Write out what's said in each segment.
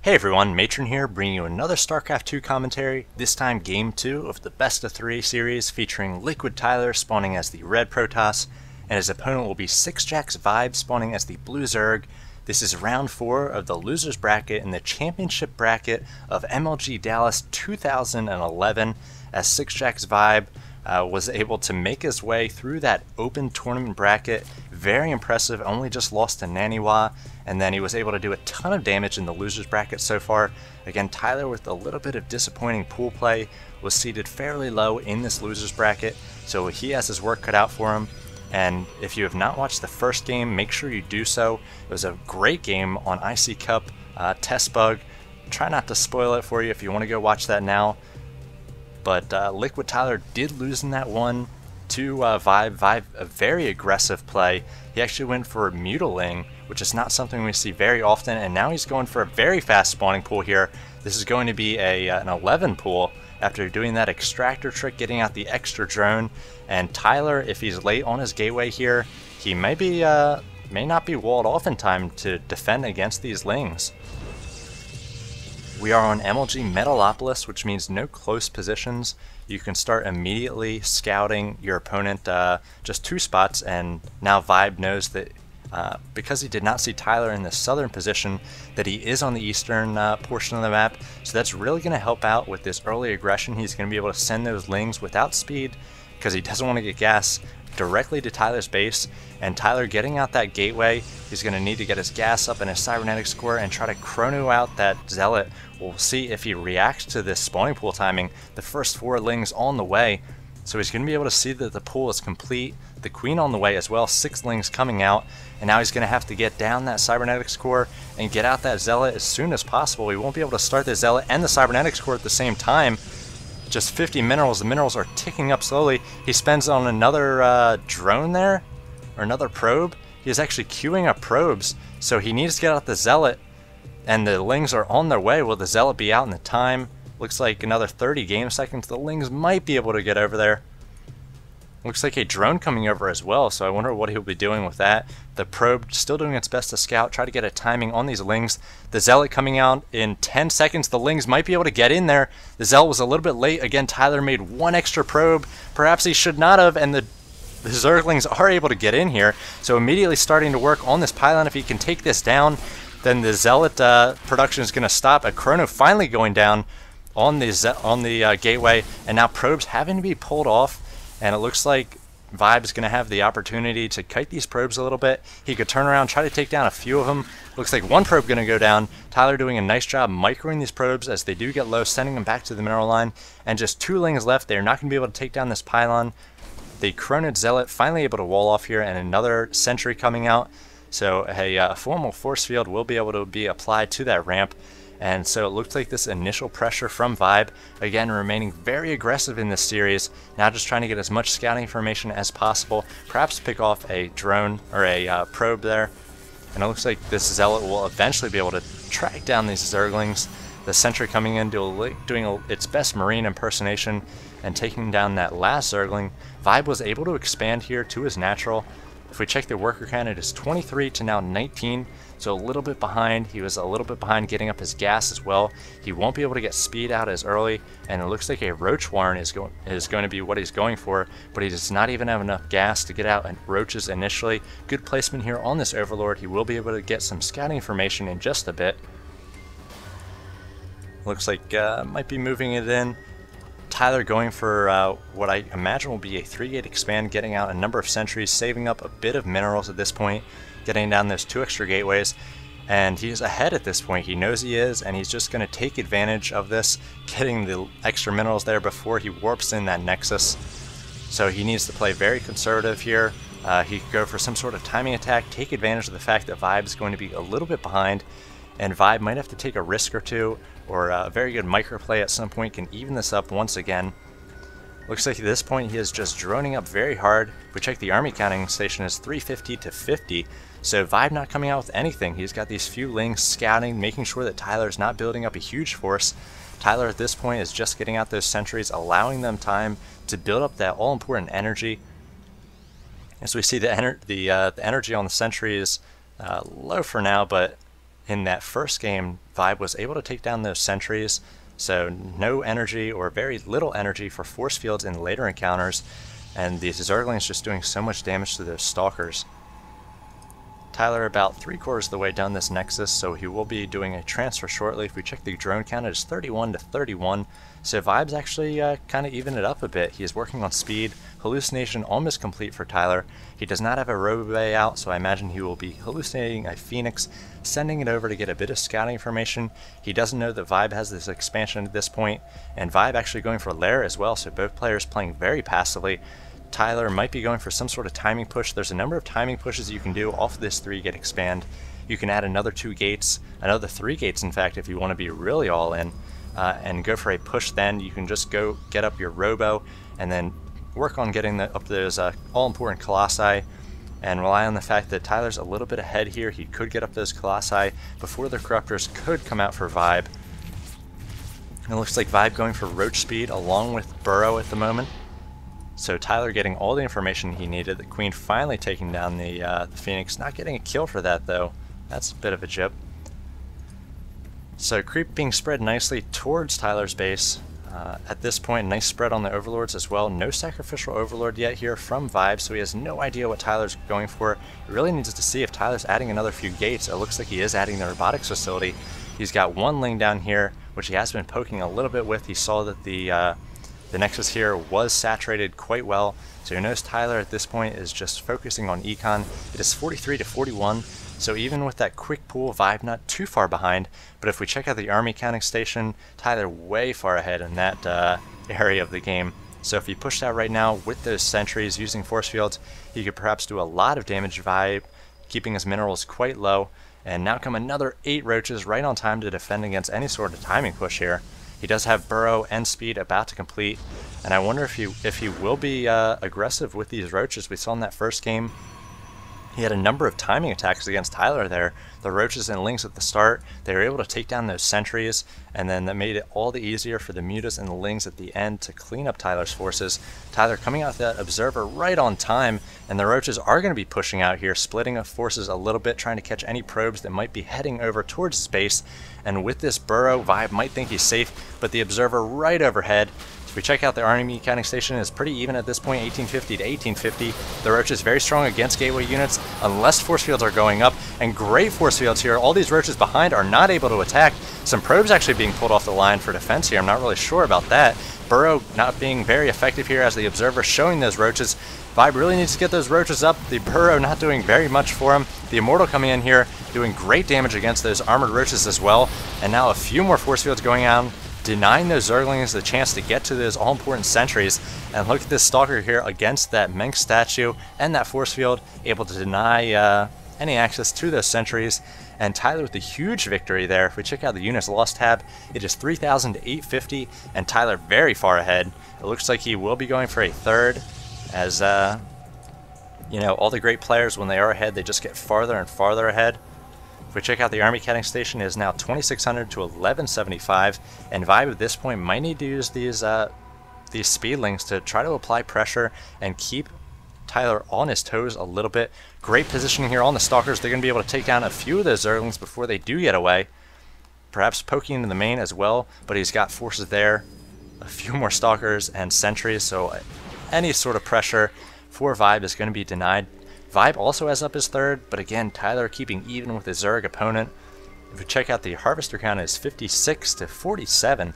Hey everyone, Matron here, bringing you another StarCraft 2 commentary, this time Game 2 of the Best of 3 series featuring Liquid Tyler spawning as the Red Protoss, and his opponent will be 6jax ViBE spawning as the Blue Zerg. This is round 4 of the losers bracket in the championship bracket of MLG Dallas 2011, as 6jax ViBE was able to make his way through that open tournament bracket. Very impressive, only just lost to Naniwa, and then he was able to do a ton of damage in the losers bracket so far. Again, Tyler, with a little bit of disappointing pool play, was seated fairly low in this losers bracket, so he has his work cut out for him. And if you have not watched the first game, make sure you do so. It was a great game on IC Cup test bug. Try not to spoil it for you if you want to go watch that now. But Liquid Tyler did lose in that one to ViBE. ViBE, a very aggressive play. He actually went for Mutiling, which is not something we see very often, and now he's going for a very fast spawning pool here. This is going to be an 11 pool after doing that extractor trick, getting out the extra drone. And Tyler, if he's late on his gateway here, he may not be walled off in time to defend against these lings. We are on MLG Metalopolis, which means no close positions. You can start immediately scouting your opponent just 2 spots, and now ViBE knows that because he did not see Tyler in the southern position, that he is on the eastern portion of the map. So that's really going to help out with this early aggression. He's going to be able to send those lings without speed because he doesn't want to get gas directly to Tyler's base, and Tyler getting out that gateway, he's going to need to get his gas up and his cybernetic score and try to chrono out that zealot. We'll see if he reacts to this spawning pool timing. The first 4 lings on the way, so he's going to be able to see that the pool is complete. The queen on the way as well, 6 lings coming out, and now he's going to have to get down that cybernetic score and get out that zealot as soon as possible. He won't be able to start the zealot and the cybernetic score at the same time. Just 50 minerals, the minerals are ticking up slowly. He spends on another drone there, or another probe. He is actually queuing up probes, so he needs to get out the zealot, and the lings are on their way. Will the zealot be out in the time? Looks like another 30 game seconds. The lings might be able to get over there. Looks like a drone coming over as well, so I wonder what he'll be doing with that. The probe still doing its best to scout, try to get a timing on these lings. The zealot coming out in 10 seconds. The lings might be able to get in there. The zealot was a little bit late. Again, Tyler made 1 extra probe. Perhaps he should not have, and the Zerglings are able to get in here. So immediately starting to work on this pylon. If he can take this down, then the zealot production is going to stop. A chrono finally going down on the gateway, and now probes having to be pulled off. And it looks like ViBE is going to have the opportunity to kite these probes a little bit. He could turn around, try to take down a few of them. Looks like 1 probe going to go down. Tyler doing a nice job microing these probes as they do get low, sending them back to the mineral line. And just 2 lings left. They're not going to be able to take down this pylon. The Chronid Zealot finally able to wall off here, and another sentry coming out. So a formal force field will be able to be applied to that ramp. And so it looks like this initial pressure from ViBE, again remaining very aggressive in this series, now just trying to get as much scouting information as possible, perhaps pick off a drone or a probe there. And it looks like this zealot will eventually be able to track down these zerglings. The sentry coming in doing its best marine impersonation and taking down that last zergling. ViBE was able to expand here to his natural. If we check the worker count, it is 23 to now 19, so a little bit behind. He was a little bit behind getting up his gas as well. He won't be able to get speed out as early, and it looks like a Roach Warren is going to be what he's going for, but he does not even have enough gas to get out and roaches initially. Good placement here on this Overlord. He will be able to get some scouting information in just a bit. Looks like might be moving it in. Tyler going for what I imagine will be a 3-gate expand, getting out a number of sentries, saving up a bit of minerals at this point, getting down those 2 extra gateways, and he's ahead at this point. He knows he is, and he's just going to take advantage of this, getting the extra minerals there before he warps in that nexus. So he needs to play very conservative here. He could go for some sort of timing attack, take advantage of the fact that ViBE is going to be a little bit behind, and ViBE might have to take a risk or two, or a very good microplay at some point can even this up once again. Looks like at this point he is just droning up very hard. If we check the army counting station, is 350 to 50, so ViBE not coming out with anything. He's got these few lings scouting, making sure that Tyler's not building up a huge force. Tyler at this point is just getting out those sentries, allowing them time to build up that all-important energy. As we see the energy on the sentry is low for now, but in that first game, ViBE was able to take down those sentries, so no energy or very little energy for force fields in later encounters, and the Zerglings just doing so much damage to those Stalkers. Tyler about 3/4 of the way down this Nexus, so he will be doing a transfer shortly. If we check the drone count, it is 31 to 31, so ViBE's actually kind of even it up a bit. He is working on speed. Hallucination almost complete for Tyler. He does not have a Robo out, so I imagine he will be hallucinating a Phoenix, sending it over to get a bit of scouting information. He doesn't know that ViBE has this expansion at this point, and ViBE actually going for Lair as well, so both players playing very passively. Tyler might be going for some sort of timing push. There's a number of timing pushes you can do off of this 3-gate expand. You can add another 2 gates, another 3 gates in fact, if you want to be really all in, and go for a push. Then you can just go get up your Robo and then work on getting up those all-important Colossi, and rely on the fact that Tyler's a little bit ahead here. He could get up those Colossi before the Corruptors could come out for ViBE. It looks like ViBE going for Roach speed along with Burrow at the moment. So Tyler getting all the information he needed. The Queen finally taking down the Phoenix. Not getting a kill for that though. That's a bit of a jip. So creep being spread nicely towards Tyler's base. At this point, nice spread on the Overlords as well. No sacrificial Overlord yet here from ViBE, so he has no idea what Tyler's going for. He really needs to see if Tyler's adding another few gates. It looks like he is adding the robotics facility. He's got one Ling down here, which he has been poking a little bit with. He saw that the Nexus here was saturated quite well, so he knows Tyler at this point is just focusing on Econ. It is 43 to 41, so even with that quick pull, ViBE not too far behind, but if we check out the army counting station, Tyler way far ahead in that area of the game. So if he pushed out right now with those sentries using force fields, he could perhaps do a lot of damage to ViBE, keeping his minerals quite low, and now come another 8 roaches right on time to defend against any sort of timing push here. He does have Burrow and Speed about to complete, and I wonder if he will be aggressive with these roaches. We saw in that first game, he had a number of timing attacks against Tyler there. The roaches and Lings at the start, they were able to take down those sentries, and then that made it all the easier for the Mutas and the Lings at the end to clean up Tyler's forces. Tyler coming out that Observer right on time, and the roaches are going to be pushing out here, splitting up forces a little bit, trying to catch any probes that might be heading over towards space. And with this Burrow, ViBE might think he's safe, but the Observer right overhead. If we check out the army counting station, it's pretty even at this point, 1850 to 1850. The Roach is very strong against gateway units unless force fields are going up, and great force fields here. All these Roaches behind are not able to attack. Some probes actually being pulled off the line for defense here. I'm not really sure about that. Burrow not being very effective here as the Observer showing those Roaches. ViBE really needs to get those Roaches up. The Burrow not doing very much for him. The Immortal coming in here doing great damage against those armored Roaches as well. And now a few more force fields going on, denying those Zerglings the chance to get to those all-important sentries. And look at this Stalker here against that Menk statue and that force field, able to deny any access to those sentries. And Tyler with a huge victory there. If we check out the units lost tab, it is 3,000 to 850, and Tyler very far ahead. It looks like he will be going for a third, as you know, all the great players, when they are ahead, they just get farther and farther ahead. If we check out the army counting station, it is now 2,600 to 1,175, and ViBE at this point might need to use these speedlings to try to apply pressure and keep Tyler on his toes a little bit. Great positioning here on the Stalkers. They're going to be able to take down a few of those Zerglings before they do get away. Perhaps poking into the main as well, but he's got forces there. A few more Stalkers and sentries, so any sort of pressure for ViBE is going to be denied. ViBE also has up his third, but again, Tyler keeping even with his Zerg opponent. If we check out the Harvester count, is 56 to 47.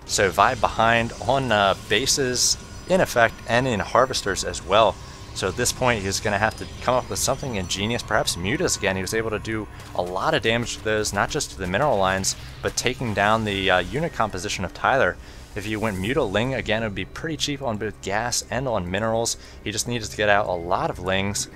So ViBE behind on bases in effect and in Harvesters as well. So at this point, he's going to have to come up with something ingenious. Perhaps Mutas again. He was able to do a lot of damage to those, not just to the mineral lines, but taking down the unit composition of Tyler. If you went Muta Ling, again, it would be pretty cheap on both gas and on minerals. He just needs to get out a lot of Lings.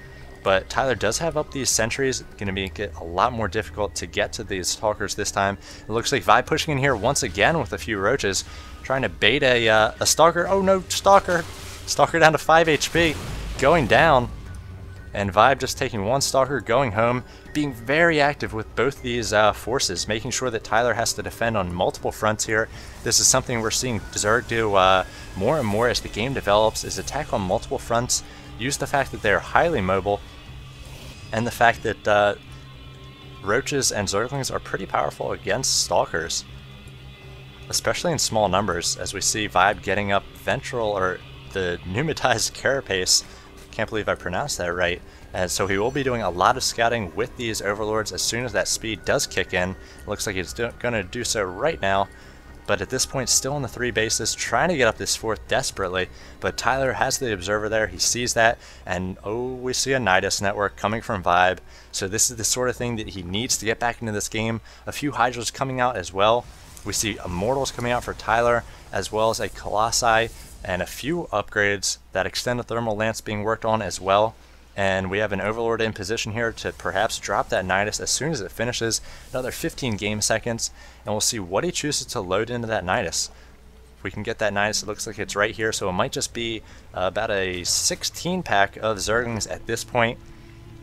But Tyler does have up these sentries. It's going to make it a lot more difficult to get to these Stalkers this time. It looks like ViBE pushing in here once again with a few Roaches, trying to bait a Stalker. Oh no, Stalker! Stalker down to 5 HP, going down. And ViBE just taking one Stalker, going home, being very active with both these forces, making sure that Tyler has to defend on multiple fronts here. This is something we're seeing Zerg do more and more as the game develops, is attack on multiple fronts, use the fact that they're highly mobile, and the fact that Roaches and Zerglings are pretty powerful against Stalkers, especially in small numbers, as we see ViBE getting up Ventral, or the pneumatized Carapace. Can't believe I pronounced that right. And so he will be doing a lot of scouting with these Overlords as soon as that speed does kick in. It looks like he's going to do so right now. But at this point, still on the 3 bases, trying to get up this 4th desperately. But Tyler has the Observer there, he sees that, and oh, we see a Nidus network coming from ViBE. So this is the sort of thing that he needs to get back into this game. A few Hydras coming out as well. We see Immortals coming out for Tyler, as well as a Colossi, and a few upgrades. That Extended Thermal Lance being worked on as well. And we have an Overlord in position here to perhaps drop that Nidus as soon as it finishes. Another 15 game seconds, and we'll see what he chooses to load into that Nidus. If we can get that Nidus, it looks like it's right here, so it might just be about a 16 pack of Zerglings at this point.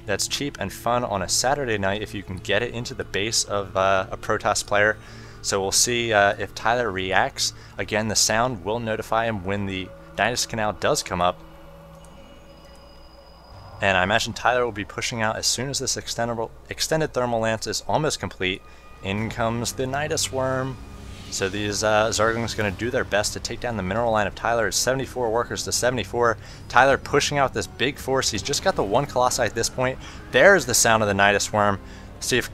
That's cheap and fun on a Saturday night if you can get it into the base of a Protoss player. So we'll see if Tyler reacts. Again, the sound will notify him when the Nidus Canal does come up. And I imagine Tyler will be pushing out as soon as this extended thermal lance is almost complete. In comes the Nidus Worm. So these Zerglings going to do their best to take down the mineral line of Tyler. It's 74 workers to 74. Tyler pushing out this big force. He's just got the 1 Colossi at this point. There's the sound of the Nidus Worm. See if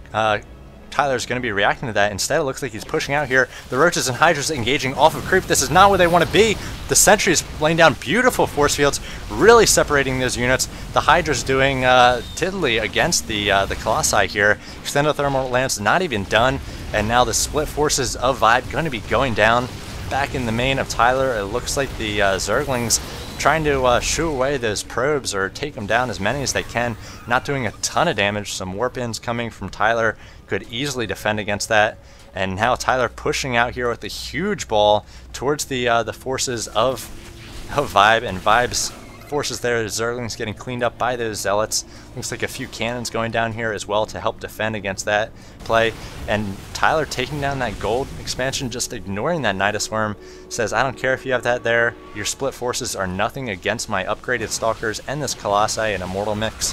Tyler's going to be reacting to that. Instead, it looks like he's pushing out here. The Roaches and Hydras engaging off of creep. This is not where they want to be. The Sentry's laying down beautiful force fields, really separating those units. The Hydra's doing tiddly against the Colossi here. Extended Thermal Lance not even done. And now the split forces of ViBE going to be going down. Back in the main of Tyler, it looks like the Zerglings trying to shoo away those probes or take them down as many as they can. Not doing a ton of damage. Some warp-ins coming from Tyler could easily defend against that. And now Tyler pushing out here with a huge ball towards the forces of ViBE, and ViBE's forces there. Zerglings getting cleaned up by those Zealots. Looks like a few cannons going down here as well to help defend against that play. And Tyler taking down that gold expansion, just ignoring that Nidus Worm. Says, I don't care if you have that there. Your split forces are nothing against my upgraded Stalkers and this Colossi and Immortal mix.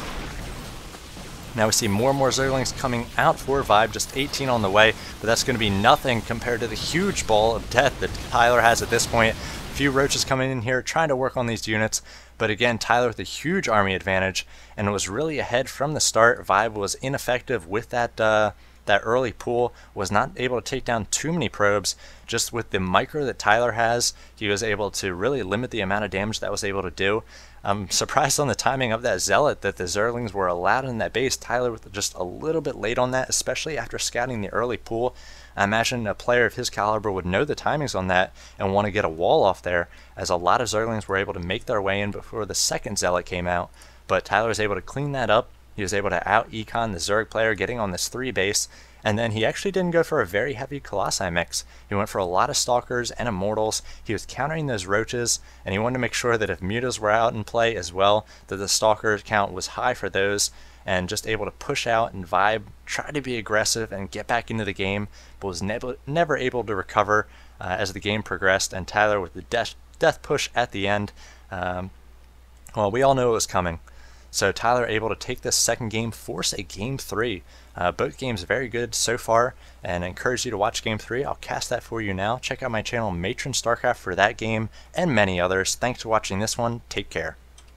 Now we see more and more Zerglings coming out for ViBE, just 18 on the way, but that's going to be nothing compared to the huge ball of death that Tyler has at this point. A few Roaches coming in here trying to work on these units, but again, Tyler with a huge army advantage, and was really ahead from the start. ViBE was ineffective with that early pull, was not able to take down too many probes. Just with the micro that Tyler has, he was able to really limit the amount of damage that was able to do. I'm surprised on the timing of that Zealot that the Zerglings were allowed in that base. Tyler was just a little bit late on that, especially after scouting the early pool. I imagine a player of his caliber would know the timings on that and want to get a wall off there, as a lot of Zerglings were able to make their way in before the second Zealot came out. But Tyler was able to clean that up. He was able to out-econ the Zerg player getting on this 3 base, and then he actually didn't go for a very heavy Colossi mix. He went for a lot of Stalkers and Immortals. He was countering those Roaches, and he wanted to make sure that if Mutas were out in play as well, that the Stalker count was high for those, and just able to push out and ViBE, try to be aggressive and get back into the game, but was never able to recover as the game progressed. And Tyler with the death push at the end, well, we all knew it was coming. So Tyler able to take this second game, force a Game 3. Both games very good so far, and I encourage you to watch Game 3. I'll cast that for you now. Check out my channel, Matron StarCraft, for that game and many others. Thanks for watching this one. Take care.